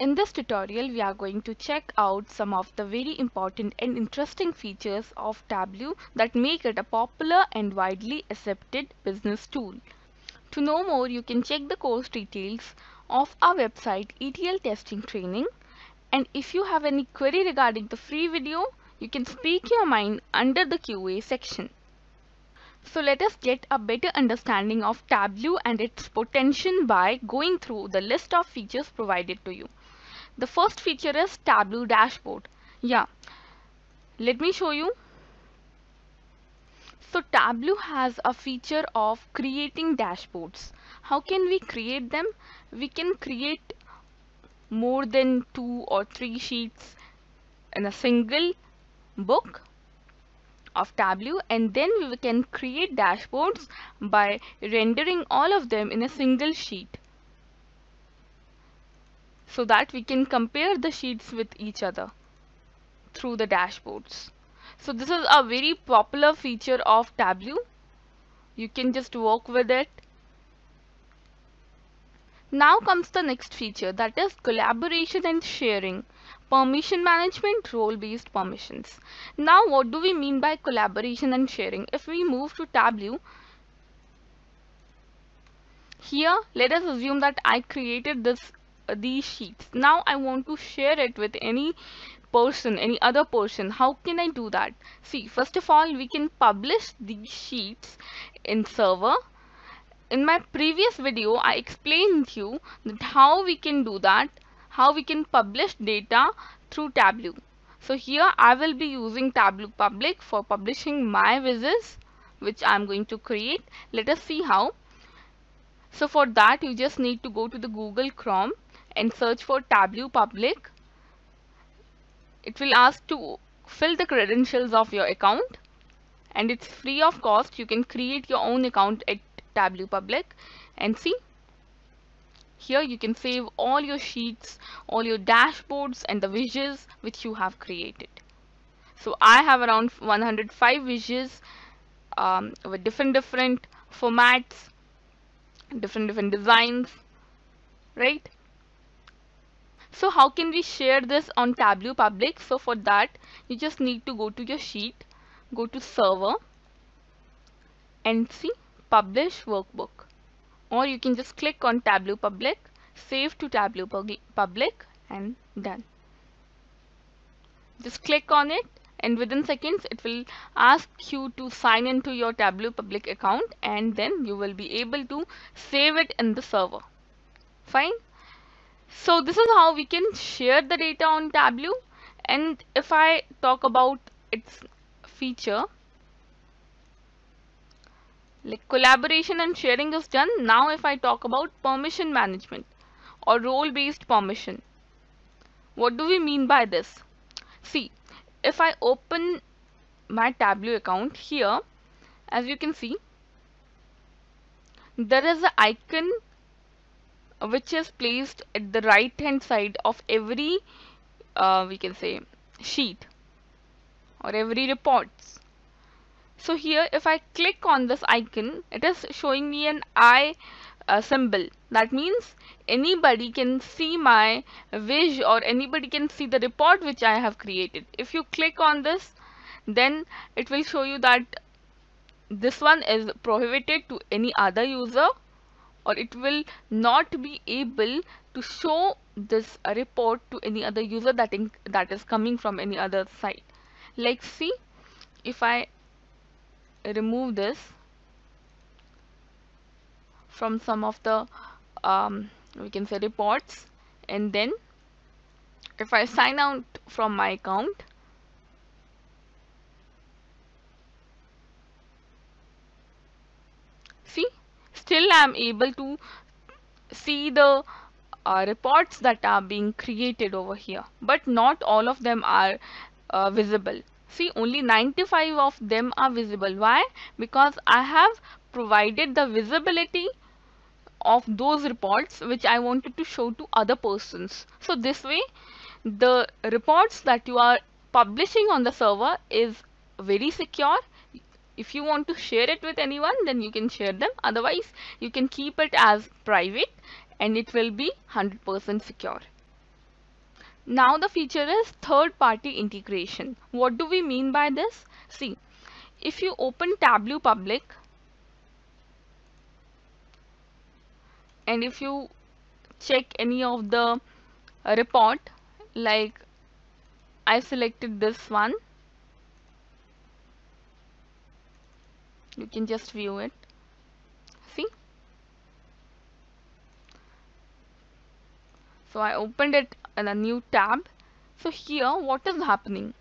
In this tutorial, we are going to check out some of the very important and interesting features of Tableau that make it a popular and widely accepted business tool. To know more, you can check the course details of our website ETL Testing Training. And if you have any query regarding the free video, you can speak your mind under the QA section. So let us get a better understanding of Tableau and its potential by going through the list of features provided to you. The first feature is Tableau dashboard. Let me show you. So Tableau has a feature of creating dashboards. How can we create them? We can create more than 2 or 3 sheets in a single book of Tableau, and then we can create dashboards by rendering all of them in a single sheet, so that we can compare the sheets with each other through the dashboards. So this is a very popular feature of Tableau. You can just work with it. Now comes the next feature, that is collaboration and sharing, permission management, role-based permissions. Now what do we mean by collaboration and sharing? If we move to Tableau, here let us assume that I created these sheets. Now I want to share it with any other person. How can I do that? See, first of all, we can publish these sheets in server. In my previous video, I explained to you that how we can do that, how we can publish data through Tableau. So here I will be using Tableau Public for publishing my widgets, which I'm going to create. Let us see how. So for that, you just need to go to the Google Chrome and search for Tableau Public. It will ask to fill the credentials of your account, and it's free of cost. You can create your own account at Tableau Public, and see, here you can save all your sheets, all your dashboards and the widgets which you have created. So I have around 105 widgets with different formats, different designs, right? So how can we share this on Tableau Public? So for that, you just need to go to your sheet, go to server, and see publish workbook. Or you can just click on Tableau Public, save to Tableau Public, and done. Just click on it, and within seconds it will ask you to sign into your Tableau Public account, and then you will be able to save it in the server. Fine. So this is how we can share the data on Tableau. And if I talk about its feature, like collaboration and sharing is done. Now if I talk about permission management or role-based permission, what do we mean by this? See, if I open my Tableau account here, as you can see, there is an icon which is placed at the right hand side of every we can say sheet or every reports. So here if I click on this icon, it is showing me an eye symbol. That means anybody can see my wish, or anybody can see the report which I have created. If you click on this, then it will show you that this one is prohibited to any other user, or it will not be able to show this report to any other user that is coming from any other site. Like see, if I remove this from some of the we can say reports, and then if I sign out from my account, see, still I am able to see the reports that are being created over here, but not all of them are visible. See, only 95 of them are visible. Why? Because I have provided the visibility of those reports which I wanted to show to other persons. So this way, the reports that you are publishing on the server is very secure. If you want to share it with anyone, then you can share them. Otherwise, you can keep it as private, and it will be 100% secure. Now the feature is third party integration. What do we mean by this? See, if you open Tableau Public and if you check any of the report, like I selected this one, you can just view it. See, so I opened it in a new tab. So here what is happening?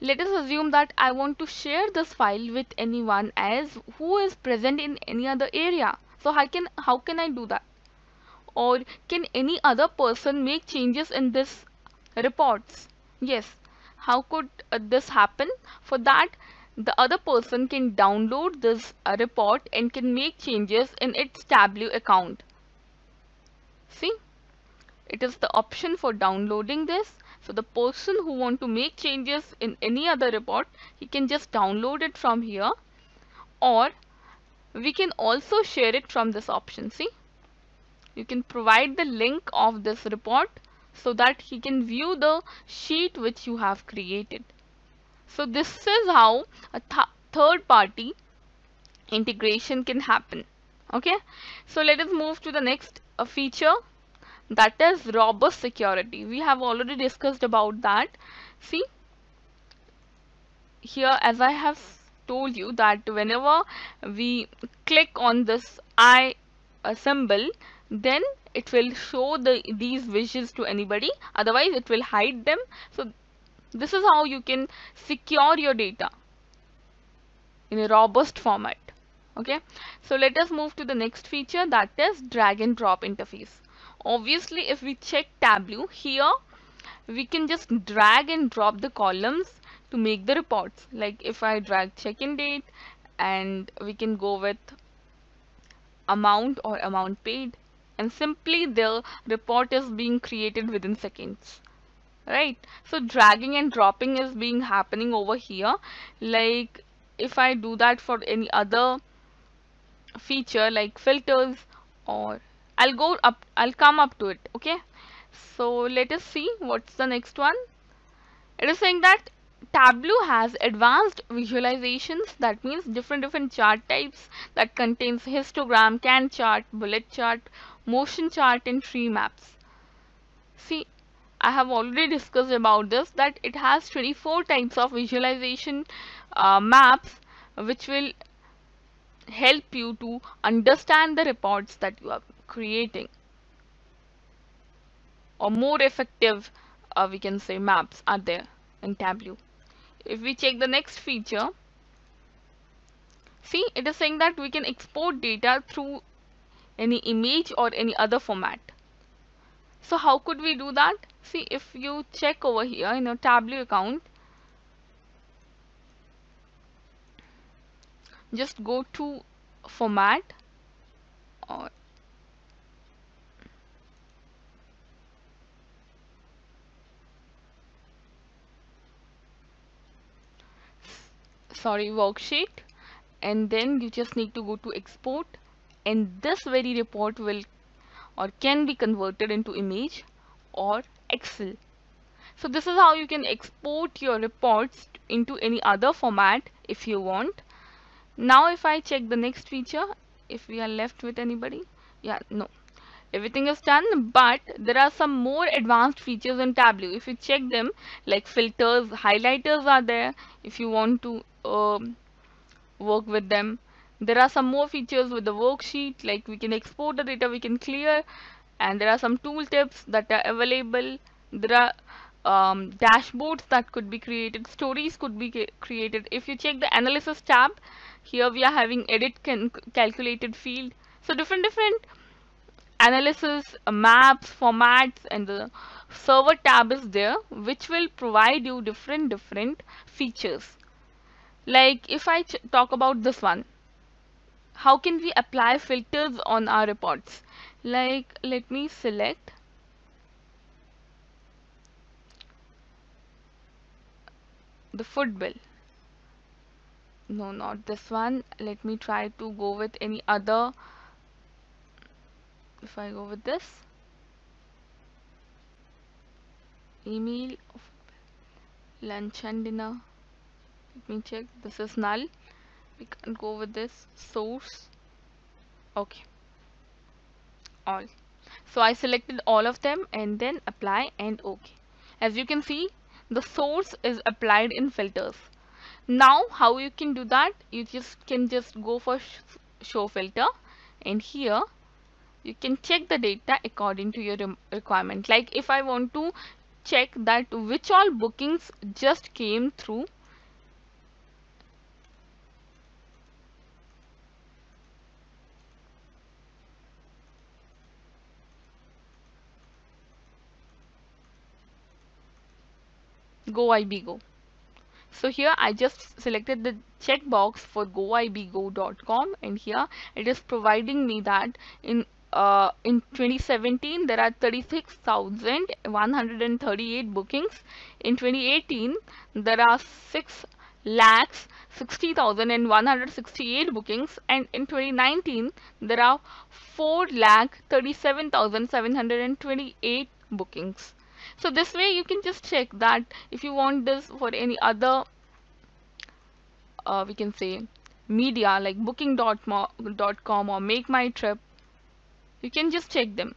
Let us assume that I want to share this file with anyone as who is present in any other area. So how can I do that? Or can any other person make changes in this reports? Yes. How could this happen? For that, the other person can download this report and can make changes in its Tableau account. See, it is the option for downloading this. So the person who want to make changes in any other report, he can just download it from here, or we can also share it from this option. See, you can provide the link of this report so that he can view the sheet which you have created. So this is how a third party integration can happen. Okay, so let us move to the next feature, that is robust security. We have already discussed about that. See, here as I have told you that whenever we click on this I symbol, then it will show these wishes to anybody, otherwise it will hide them. So this is how you can secure your data in a robust format. Okay, so let us move to the next feature, that is drag and drop interface. Obviously, if we check Tableau here, we can just drag and drop the columns to make the reports. Like if I drag check-in date, and we can go with amount or amount paid, and simply the report is being created within seconds. Right? So dragging and dropping is being happening over here. Like if I do that for any other feature like filters, or I'll come up to it. Okay, so let us see what's the next one. It is saying that Tableau has advanced visualizations, that means different chart types that contains histogram, Gantt chart, bullet chart, motion chart, and tree maps. See, I have already discussed about this, that it has 24 types of visualization maps which will help you to understand the reports that you are creating, or more effective we can say maps are there in Tableau. If we check the next feature, see, it is saying that we can export data through any image or any other format. So how could we do that? See, if you check over here in your Tableau account, just go to format, or sorry, worksheet, and then you just need to go to export, and this very report will or can be converted into image or Excel. So this is how you can export your reports into any other format if you want. Now if I check the next feature, if we are left with anybody, yeah, no, everything is done, but there are some more advanced features in Tableau. If you check them, like filters, highlighters are there if you want to work with them. There are some more features with the worksheet, like we can export the data, we can clear, and there are some tool tips that are available. There are dashboards that could be created, stories could be created. If you check the analysis tab, here we are having edit calculated field. So different analysis, maps, formats, and the server tab is there, which will provide you different features. Like if I talk about this one, how can we apply filters on our reports? Like let me select the food bill. No, not this one. Let me try to go with any other. If I go with this, email, lunch and dinner. Let me check. This is null. We can go with this source. Okay, all. So I selected all of them and then apply and OK. As you can see, the source is applied in filters. Now how you can do that? You can just go for show filter, and here you can check the data according to your requirement. Like if I want to check that which all bookings just came through, GoIBGo. So here I just selected the checkbox for goibgo.com, and here it is providing me that in 2017 there are 36,138 bookings. In 2018 there are 6,60,168 bookings, and in 2019 there are 4,37,728 bookings. So this way you can just check that if you want this for any other we can say media like booking.com or make my trip, you can just check them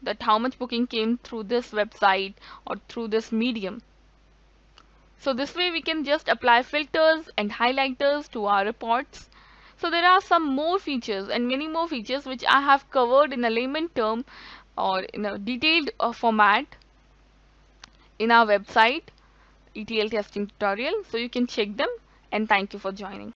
that how much booking came through this website or through this medium. So this way we can just apply filters and highlighters to our reports. So there are some more features and many more features which I have covered in a layman term or in a detailed format in our website ETL testing tutorial, so you can check them, and thank you for joining.